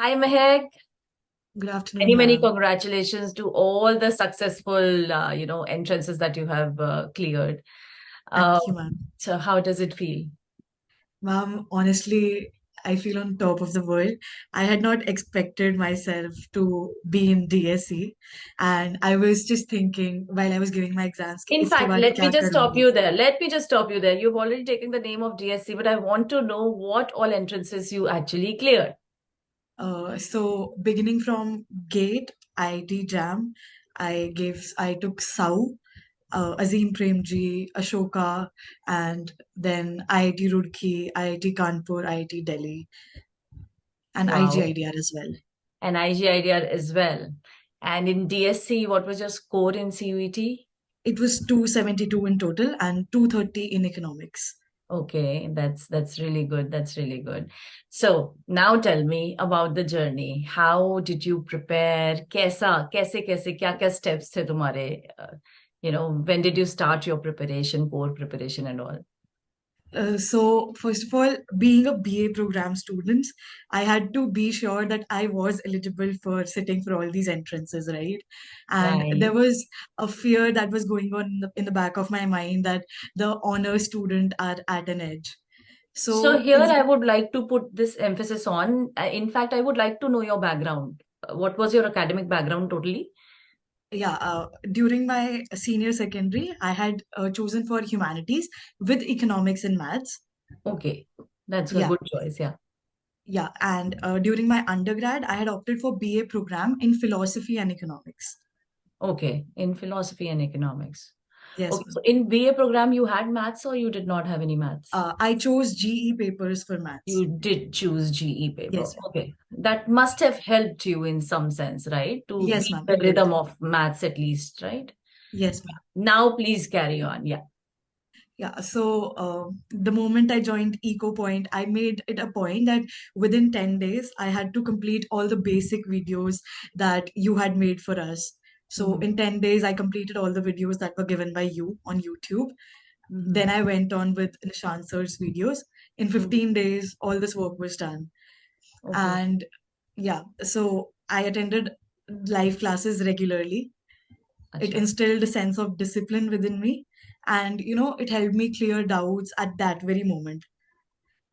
Hi, Mehak. Good afternoon, Many ma'am. congratulations to all the successful, entrances that you have cleared. Uh, Thank you, ma'am. so how does it feel? Ma'am, honestly, I feel on top of the world. I had not expected myself to be in DSE, and I was just thinking while I was giving my exams, कि In इसके fact, बाद let me क्या just stop करूँगी? you there. Let me just stop you there. You've already taken the name of DSC, but I want to know what all entrances you actually cleared. So beginning from GATE, IIT JAM, I took SAU, Azim Premji, Ashoka, and then IIT Roorkee, IIT Kanpur, IIT Delhi, and Wow. IGIDR as well. And IGIDR as well. And in DSC, what was your score in CUET? It was 272 in total and 230 in economics. Okay, that's really good. That's really good. So now tell me about the journey. How did you prepare? कैसे क्या steps थे तुम्हारे? When did you start your preparation, core preparation and all? So, first of all, being a BA program student, I had to be sure that I was eligible for sitting for all these entrances, right? And there Right. was a fear that was going on in the back of my mind that the honor student are at an edge. So So, here I would like to put this emphasis on. In fact, I would like to know your background. What was your academic background totally? yeah, during my senior secondary, I had chosen for humanities with economics and maths. Okay, that's a Yeah. good choice. Yeah. Yeah, and during my undergrad, I had opted for BA program in philosophy and economics. Okay, in philosophy and economics. Yes, Okay, so ma'am. in BA program, you had maths or you did not have any maths? I chose GE papers for maths. You did choose GE paper. Yes, ma'am. Okay. That must have helped you in some sense, right? To Yes, beat ma'am. the It did. rhythm of maths at least, right? Yes, ma'am. Now please carry on. Yeah. Yeah. So the moment I joined Ecopoint, I made it a point that within 10 days, I had to complete all the basic videos that you had made for us. So Mm-hmm. in 10 days, I completed all the videos that were given by you on YouTube. Mm-hmm. Then I went on with Nishant sir's videos. In Mm-hmm. 15 days, all this work was done. Okay. And yeah, so I attended live classes regularly. It Acha. instilled a sense of discipline within me, and it helped me clear doubts at that very moment.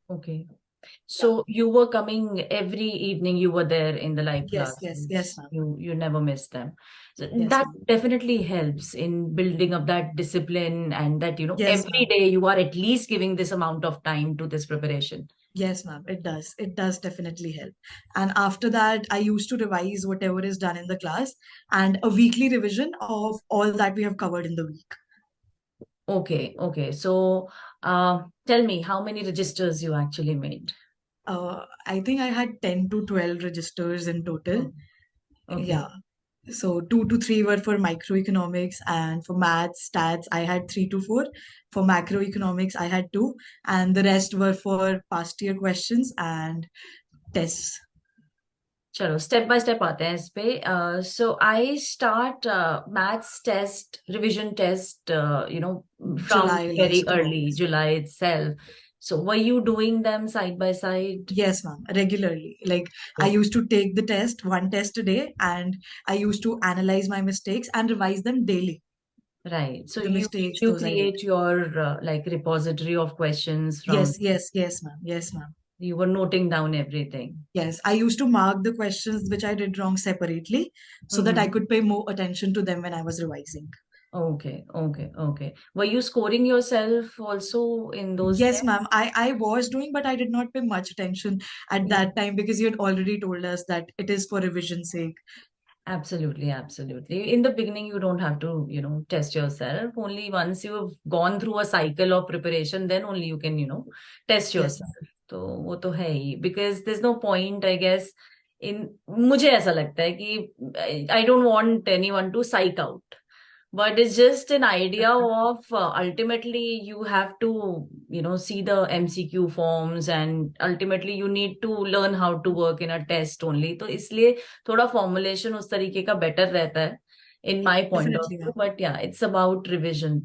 Okay. Yeah. So you were coming every evening, you were there in the live Yes, classes. ma'am. You never missed them. So Yes, that ma'am. definitely helps in building up that discipline and that, Yes, every ma'am. day you are at least giving this amount of time to this preparation. Yes, ma'am. It does. It does definitely help. And after that, I used to revise whatever is done in the class and a weekly revision of all that we have covered in the week. Okay, okay. So tell me how many registers you actually made. I think I had 10 to 12 registers in total. Oh, okay. Yeah. So 2 to 3 were for microeconomics, and for maths, stats, I had 3 to 4. For macroeconomics, I had two, and the rest were for past year questions and tests. चलो step by step आते हैं इस पे so I start maths test revision test from July very last early August. July itself. So were you doing them side by side? Yes, ma'am, regularly. Like I Okay. used to take the test, one test a day, and I used to analyze my mistakes and revise them daily. Right. So The you mistakes, you those I did. create your like repository of questions from Yes, ma'am. Yes, ma'am. you were noting down everything. Yes, I used to mark the questions which I did wrong separately so that I Mm-hmm. could pay more attention to them when I was revising. Okay, okay, okay. Were you scoring yourself also in those Yes, ma'am. tests? I was doing, but I did not pay much attention at Yeah. that time because you had already told us that it is for revision's sake. Absolutely, absolutely. In the beginning, you don't have to, test yourself. Only once you've gone through a cycle of preparation, then only you can, test Yes, yourself. ma'am. तो वो तो है ही because there's no point, I guess, in मुझे ऐसा लगता है कि I don't want anyone to psych out. But it's just an idea of ultimately you have to, see the MCQ forms and ultimately you need to learn how to work in a test only. तो इसलिए थोड़ा formulation उस तरीके का better रहता है in my point of Definitely, view. ma'am. But yeah, it's about revision.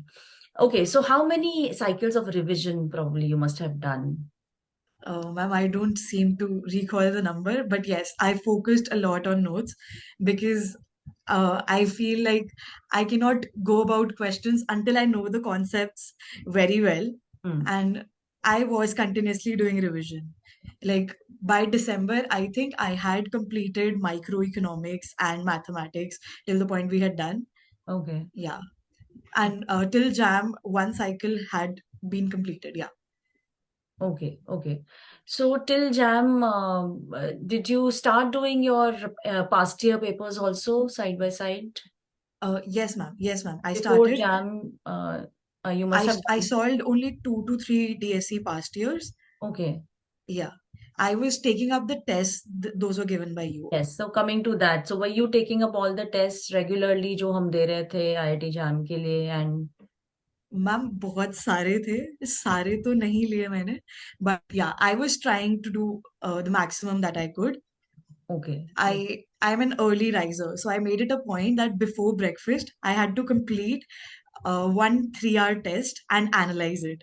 Okay, so how many cycles of revision probably you must have done? Ma'am, I don't seem to recall the number, but yes, I focused a lot on notes because I feel like I cannot go about questions until I know the concepts very well. Hmm. And I was continuously doing revision. Like by December, I think I had completed microeconomics and mathematics till the point we had done. Okay. Yeah. And till JAM, one cycle had been completed. Yeah. Okay. Okay. So till JAM, did you start doing your past year papers also side by side? Yes, ma'am. Yes, ma'am. I Before started. JAM, you must have I done. solved only 2 to 3 DSC past years. Okay. Yeah. I was taking up the tests, those were given by you. Yes. So coming to that, so were you taking up all the tests regularly जो हम दे रहे थे IIT JAM के लिए and ma'am बहुत सारे थे सारे तो नहीं लिए मैंने बट या I was trying to do the maximum that I could okay. I'm an early riser so I made it a point that before breakfast I had to complete one 3 hour test and analyze it.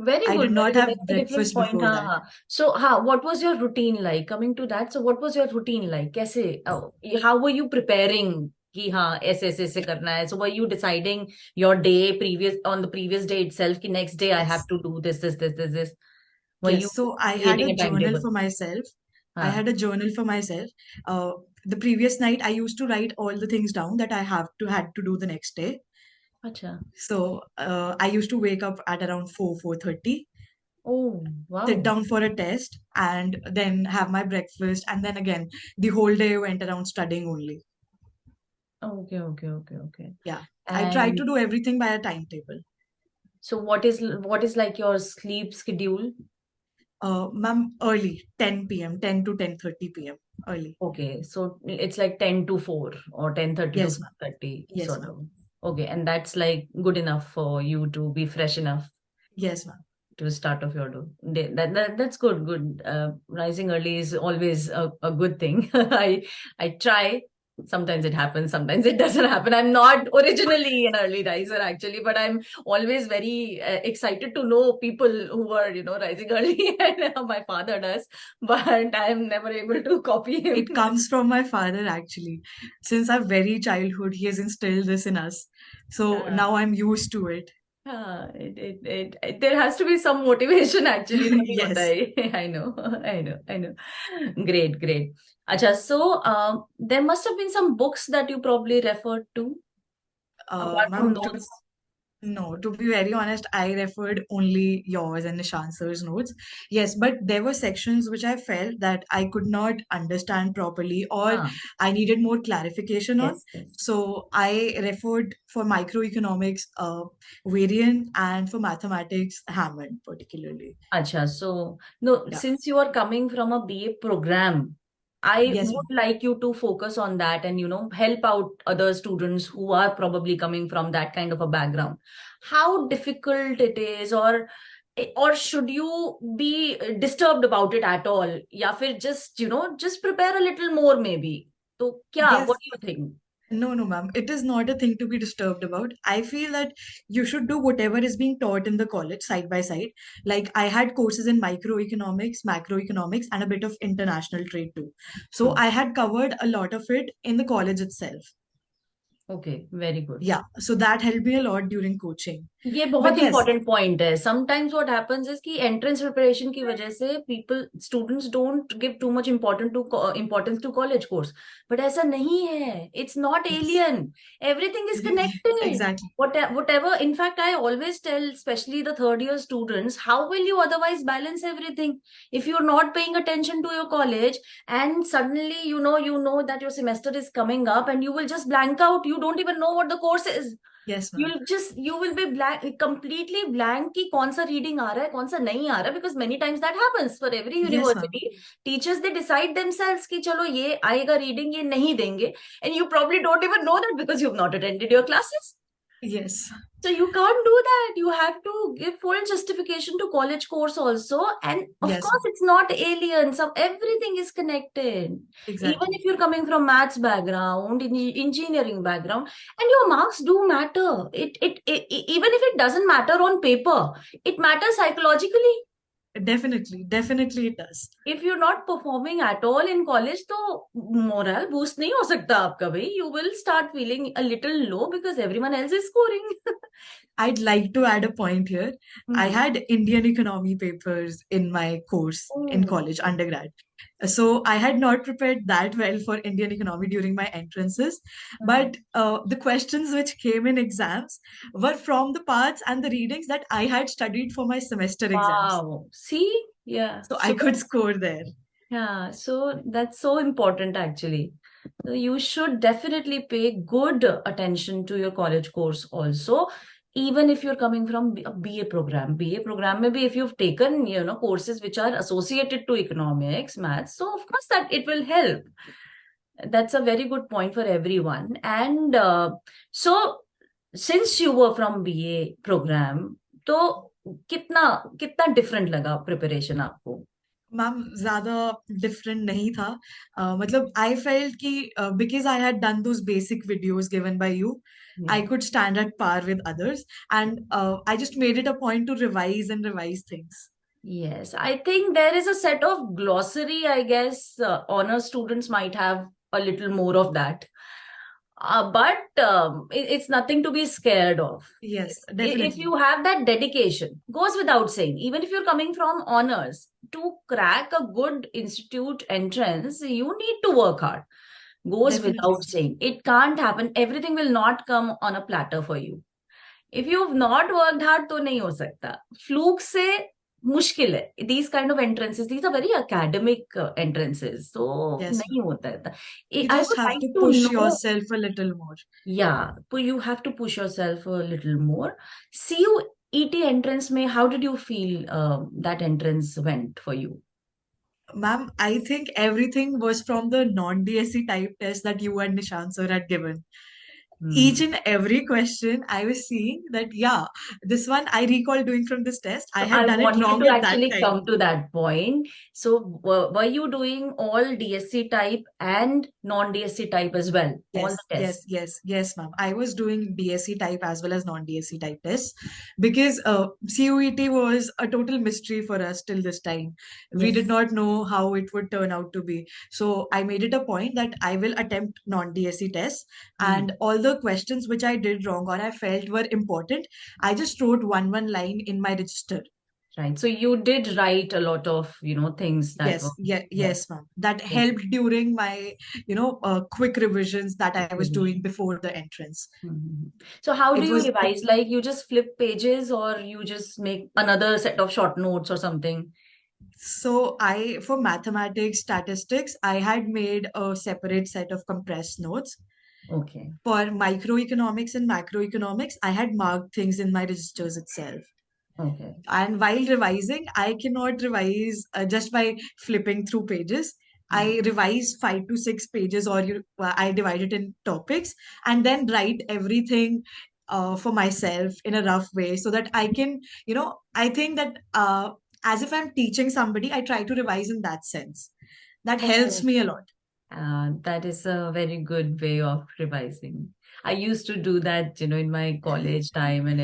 Very I good, did very not good. have That's a different breakfast point. before हाँ that. हाँ. So what was your routine like? Coming to that, so what was your routine like? कैसे? How were you preparing? कि हाँ ऐसे ऐसे ऐसे करना है. So were you deciding your day previous on the previous day itself कि next day I have Yes. to do this? Were you Yes, so I had creating a a journal timetable? for myself. I हाँ. had a journal for myself. Uh, the previous night, I used to write all the things down that I have to had to do the next day. अच्छा. So I used to wake up at around 4:30, Oh sit wow. down for a test, and then have my breakfast. And then again, the whole day went around studying only. Okay. Yeah, I tried to And do everything by a timetable. so what is like your sleep schedule? Ma'am, early, 10 p.m., 10 to 10:30 p.m. early. Okay, so it's like 10 to 4 or 10:30 to Yes, ma'am. 4:30 Yes, sort ma'am. of. Okay, and that's like good enough for you to be fresh enough Yes, ma'am. to start off your day. That's good. Rising early is always a good thing. I try. Sometimes it happens, sometimes it doesn't happen. I'm not originally an early riser actually, but I'm always very excited to know people who are, rising early, and my father does, but I'm never able to copy him. It comes from my father, actually. Since our very childhood, he has instilled this in us. So Yeah. now I'm used to it. There has to be some motivation actually. तभी होता Yes. है. I know. Great. Acha, so there must have been some books that you probably referred to apart from Ma'am, notes. no, to be very honest, I referred only yours and Nishan sir's notes. Yes, but there were sections which I felt that I could not understand properly or Ah, I needed more clarification on. yes. So I referred for microeconomics, Varian, and for mathematics, Hammond, particularly. Acha, so no, Yeah. since you are coming from a BA program, I Yes, would ma'am. like you to focus on that and help out other students who are probably coming from that kind of a background. How difficult it is, or should you be disturbed about it at all? या फिर just prepare a little more maybe. तो क्या? What Yes. do you think? No, ma'am. It is not a thing to be disturbed about. I feel that you should do whatever is being taught in the college side by side. Like I had courses in microeconomics, macroeconomics, and a bit of international trade too. So Hmm. I had covered a lot of it in the college itself. Okay, very good. Yeah. So that helped me a lot during coaching. ये But बहुत yes, important point है sometimes what happens is कि entrance preparation की वजह से people students don't give too much importance to college course but ऐसा नहीं है it's not yes, alien everything is yes, connected exactly. whatever in fact I always tell especially the third year students how will you otherwise balance everything if you're not paying attention to your college and suddenly you know that your semester is coming up and you will just blank out you don't even know what the course is Yes, ma'am. you will be blank completely blank कि कौन सा reading आ रहा है कौन सा नहीं आ रहा है because many times that happens for every Yes, ma'am. university teachers they decide themselves कि चलो ये आएगा reading ये नहीं देंगे and you probably don't even know that because you've not attended your classes. Yes, So you can't do that. You have to give full justification to college course also. And of yes, course, ma'am. it's not alien. So everything is connected. Even Exactly. if you're coming from maths background, engineering background, and your marks do matter. Even if it doesn't matter on paper, it matters psychologically. Definitely it does. If you're not performing at all in college, तो morale boost नहीं हो सकता आपका भाई. You will start feeling a little low because everyone else is scoring. I'd like to add a point here. I Hmm. had Indian economy papers in my course in Oh, college, undergrad. So I had not prepared that well for Indian economy during my entrances. hmm. But the questions which came in exams were from the parts and the readings that I had studied for my semester exams. Wow. See? Yeah. So I So could score there. yeah, so that's so important actually. So you should definitely pay good attention to your college course also, even if you're coming from a BA program. BA program maybe if you've taken, courses which are associated to economics, maths, so of course that it will help. That's a very good point for everyone. And so since you were from BA program, तो कितना कितना different लगा preparation आपको? Ma'am ज्यादा different नहीं था मतलब I felt कि because I had done those basic videos given by you I Yeah. Could stand at par with others and I just made it a point to revise things Yes, I think there is a set of glossary. I guess honor students might have a little more of that. But it's nothing to be scared of. Yes If definitely you have that dedication, goes without saying, even if you're coming from honors, to crack a good institute entrance, you need to work hard. Goes definitely without saying. It can't happen. Everything will not come on a platter for you. If you have not worked hard तो नहीं हो सकता. Fluke से मुश्किल है. These kind of entrances, these are very academic entrances, तो yes नहीं होता है. You I just would have like to to push no. Yourself a little more Yeah, but you have to push yourself a little more. CUET entrance में, how did you feel that entrance went for you? ma'am I think everything was from the non-DSC type test that you and Nishant sir had given. Each Hmm. and every question I was seeing that, yeah, this one I recall doing from this test. I So had I done it wanted wrong to at that actually time. come to that point. So were you doing all DSC type and non-DSC type as well? All the tests? Yes, ma'am. I was doing DSC type as well as non-DSC type tests because CUET was a total mystery for us till this time. We did Yes. not know how it would turn out to be. So I made it a point that I will attempt non-DSC tests, and Hmm. all the questions which I did wrong or I felt were important, I just wrote one line in my register. Right. So you did write a lot of, things that were there. Yes, ma'am. That Okay. helped during my, quick revisions that I was doing Revision. before the entrance. Mhm. So how do It you was revise? Like you just flip pages or you just make another set of short notes or something? so for mathematics, statistics, I had made a separate set of compressed notes. Okay. For microeconomics and macroeconomics, I had marked things in my registers itself. Okay. And while revising, I cannot revise just by flipping through pages. Hmm. I revise 5 to 6 pages, or I divide it in topics, and then write everything for myself in a rough way so that I can, I think that as if I'm teaching somebody, I try to revise in that sense. That helps Oh. me a lot. That is a very good way of revising. I used to do that, in my college time and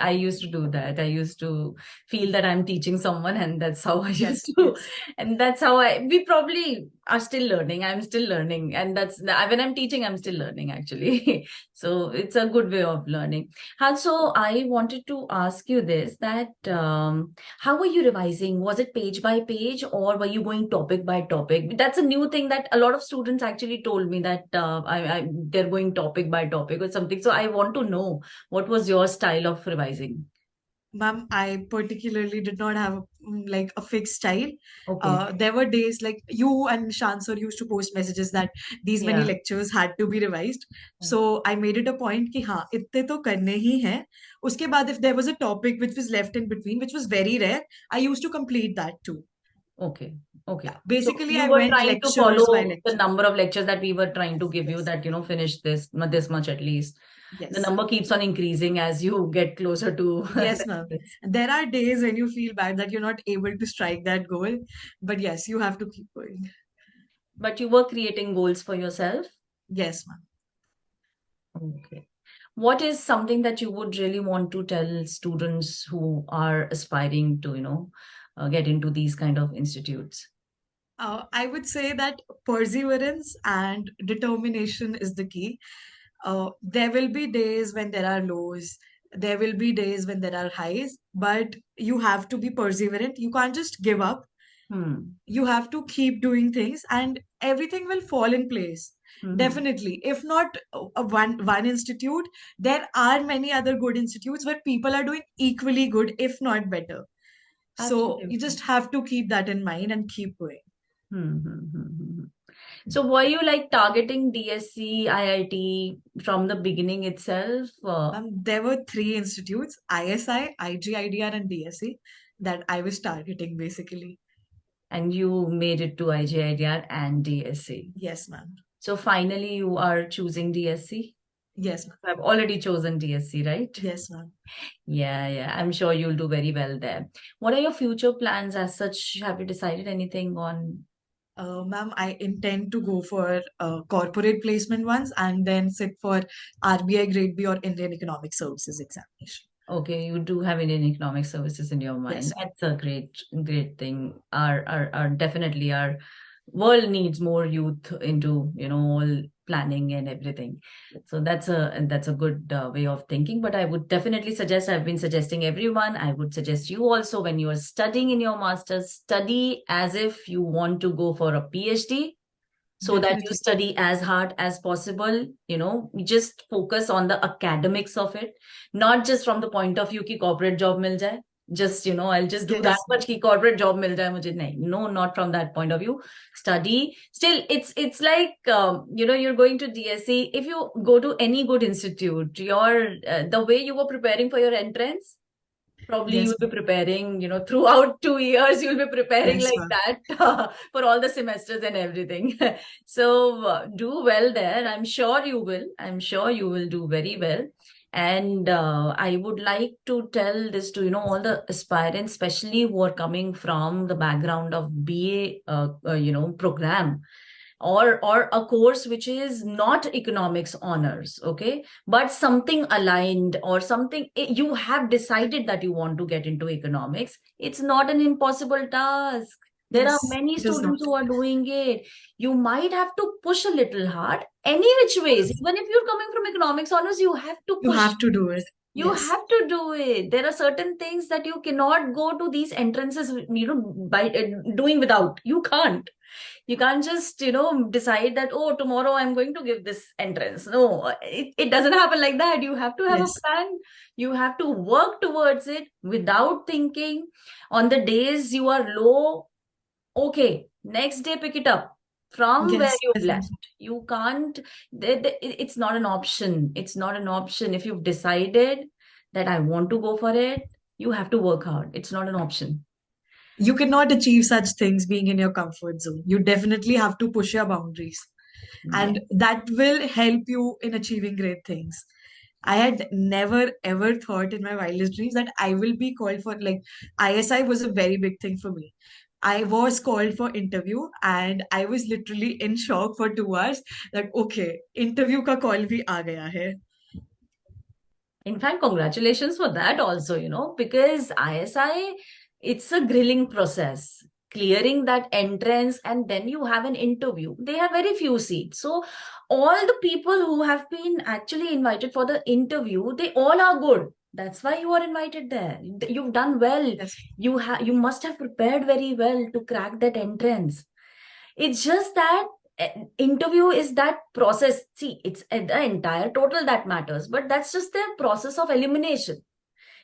I used to do that. I used to feel that I'm teaching someone and that's how I used Yes, to, yes. and that's how we probably are still learning. I'm still learning. And when I'm teaching, I'm still learning actually. So it's a good way of learning. And so I wanted to ask you this, that, how were you revising? Was it page by page or were you going topic by topic? That's a new thing that a lot of students actually told me that they're going topic by topic or something. So I want to know what was your style of revising? Ma'am, I particularly did not have like a fixed style. Okay. There were days like you and Shansar used to post messages that these many Yeah. lectures had to be revised. So I made it a point कि हाँ इतने तो करने ही हैं. उसके बाद if there was a topic which was left in between, which was very rare, I used to complete that too. Okay. Yeah, Okay. So basically you I were went trying to lectures by follow the lecture. number of lectures that we were trying to Yes, give you, yes, that, finish this much at least. The yes. number keeps on increasing as you get closer to Yes, the ma'am. entrance. There are days when you feel bad that you're not able to strike that goal, but yes, you have to keep going. But you were creating goals for yourself. Yes, ma'am. Okay. What is something that you would really want to tell students who are aspiring to, get into these kind of institutes? I would say that perseverance and determination is the key. There will be days when there are lows, there will be days when there are highs, but you have to be perseverant. You can't just give up. Hmm. You have to keep doing things, and everything will fall in place. Hmm. Definitely. If not one institute, there are many other good institutes where people are doing equally good, if not better. So you Absolutely. just have to keep that in mind and keep going. Hmm, hmm, hmm, hmm, hmm. So were you like targeting DSC, IIT from the beginning itself? There were three institutes, ISI, IGIDR, and DSE, that I was targeting basically. And you made it to IGIDR and DSC. Yes, ma'am. So finally you are choosing DSC? Yes, ma'am. I've already chosen DSC, right? Yes, ma'am. Yeah, yeah. I'm sure you'll do very well there. What are your future plans as such? Have you decided anything on? Ma'am, I intend to go for corporate placement ones and then sit for RBI Grade B or Indian Economic Services examination. Okay, you do have Indian Economic Services in your mind. Yes, ma'am. That's a great thing. Our definitely our world needs more youth into, all planning and everything. So that's a good way of thinking. But I would definitely suggest, I've been suggesting everyone, I would suggest you also, when you are studying in your master's, study as if you want to go for a PhD, so that you Definitely. study as hard as possible. You just focus on the academics of it, not just from the point of view ki corporate job mil jaye, just I'll just do that Yes, much ki corporate job mil jaye mujhe. Nahi, no, not from that point of view. Study still, it's like, you're going to DSC. If you go to any good institute, the way you were preparing for your entrance, probably yes, you'll be ma'am. preparing, throughout 2 years, you'll be preparing Yes, like ma'am. that for all the semesters and everything. So do well there. I'm sure you will. I'm sure you will do very well. And I would like to tell this to, all the aspirants, especially who are coming from the background of BA, program, or a course which is not economics honors, okay, but something aligned, or something, you have decided that you want to get into economics. It's not an impossible task. There are Yes, many it is not. students who are doing it. You might have to push a little hard, any which ways. Yes, Even if you're coming from economics honors, you have to you push. have to do it. You Yes, have to do it. There are certain things that you cannot go to these entrances, by doing without. You can't just decide that, oh, tomorrow I'm going to give this entrance. No, it doesn't happen like that. You have to have a yes, plan. You have to work towards it without thinking. On the days you are low, okay, next day pick it up from where yes, you've left. definitely. You can't, it's not an option. It's not an option. If you've decided that I want to go for it, you have to work hard. It's not an option. You cannot achieve such things being in your comfort zone. You definitely have to push your boundaries, Yeah. and that will help you in achieving great things. I had never ever thought in my wildest dreams that I will be called for, like, ISI was a very big thing for me. I was called for interview and I was literally in shock for 2 hours that okay, interview ka call bhi aa gaya hai. In fact, congratulations for that also, because ISI, it's a grilling process. Clearing that entrance, and then you have an interview. They have very few seats. So all the people who have been actually invited for the interview, they all are good. That's why you are invited there. You've done well. Yes, You must have prepared very well to crack that entrance. It's just that interview is that process. See, it's the entire total that matters, but that's just the process of elimination.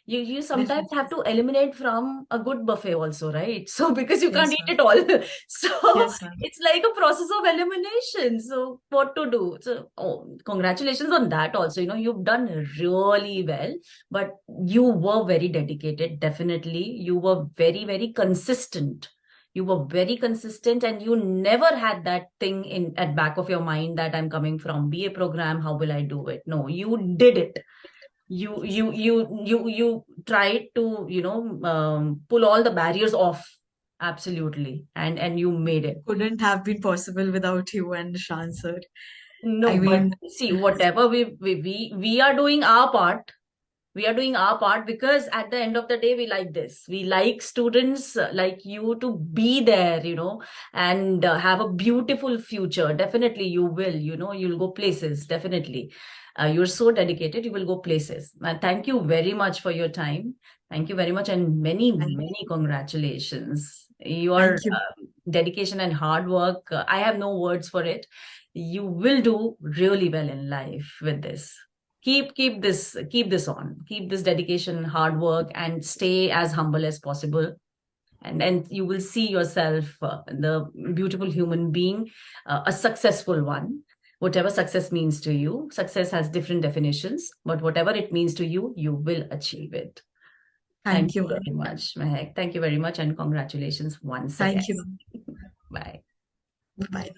You sometimes definitely. have to eliminate from a good buffet also, right? So because you can't Yes, eat ma'am. it all. So Yes, ma'am. it's like a process of elimination. So what to do? So, oh, congratulations on that also. You've done really well, but you were very dedicated. Definitely. You were very, very consistent. You were very consistent, and you never had that thing in at back of your mind that I'm coming from BA program. How will I do it? No, you did it. You tried to pull all the barriers off, absolutely, and you made it. Couldn't have been possible without you and Shan sir. I No, but mean, see, whatever we are doing our part, We are doing our part because at the end of the day, we like this. We like students like you to be there, and have a beautiful future. Definitely, you will, you'll go places. Definitely. You're so dedicated, you will go places. Thank you very much for your time. Thank you very much, and many, Thank, many congratulations. Your thank you. dedication and hard work, I have no words for it. You will do really well in life with this. Keep this on. Keep this dedication, hard work, and stay as humble as possible. And you will see yourself the beautiful human being, a successful one. Whatever success means to you, success has different definitions, but whatever it means to you, you will achieve it. Thank Thank you, you ma'am. very much, Mehak. Thank you very much, and congratulations once again. Thank you, ma'am. Bye. Bye.